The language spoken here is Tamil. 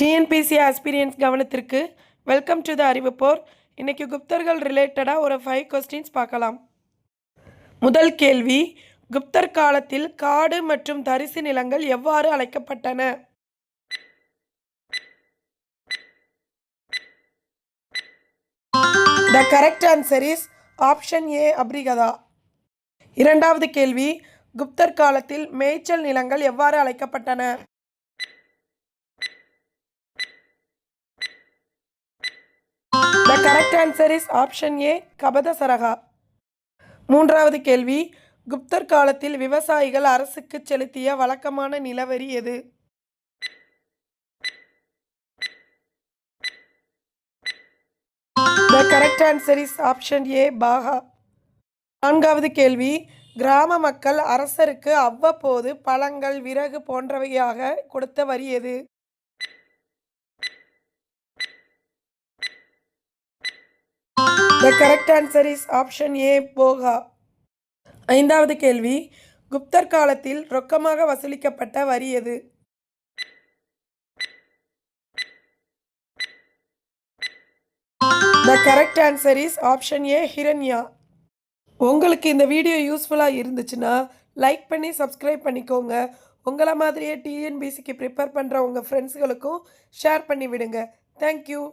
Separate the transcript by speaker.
Speaker 1: டிஎன்பிசி ஆஸ்பிரியன்ஸ் கவனத்திற்கு வெல்கம் டு த அறிவிப்போர். இன்னைக்கு குப்தர்கள் ரிலேட்டடாக ஒரு 5 கொஸ்டின்ஸ் பார்க்கலாம். முதல் கேள்வி, குப்தர் காலத்தில் காடு மற்றும் தரிசு நிலங்கள் எவ்வாறு அழைக்கப்பட்டன? The correct answer is option A, அப்ரிகதா. இரண்டாவது கேள்வி, குப்தர் காலத்தில் மேய்ச்சல் நிலங்கள் எவ்வாறு அழைக்கப்பட்டன? The correct answer is option A, கபதசரகா. மூன்றாவது கேள்வி, குப்தர் காலத்தில் விவசாயிகள் அரசுக்கு செலுத்திய வழக்கமான நிலவரி எது? The correct answer is option A, பாகா. நான்காவது கேள்வி, கிராம மக்கள் அரசருக்கு அவ்வப்போது பழங்கள், விறகு போன்றவையாக கொடுத்த வரி எது? The correct answer is option A, போகா. ஐந்தாவது கேள்வி, குப்தர் காலத்தில் ரொக்கமாக வசூலிக்கப்பட்ட வரி எது? The correct answer is option A, ஹிரண்யா. உங்களுக்கு இந்த வீடியோ யூஸ்ஃபுல்லாக இருந்துச்சுன்னா லைக் பண்ணி சப்ஸ்கிரைப் பண்ணிக்கோங்க. உங்களை மாதிரியே டிஎன்பிசிக்கு ப்ரிப்பேர் பண்ணுற உங்கள் ஃப்ரெண்ட்ஸுகளுக்கும் ஷேர் பண்ணி விடுங்க. தேங்க்யூ.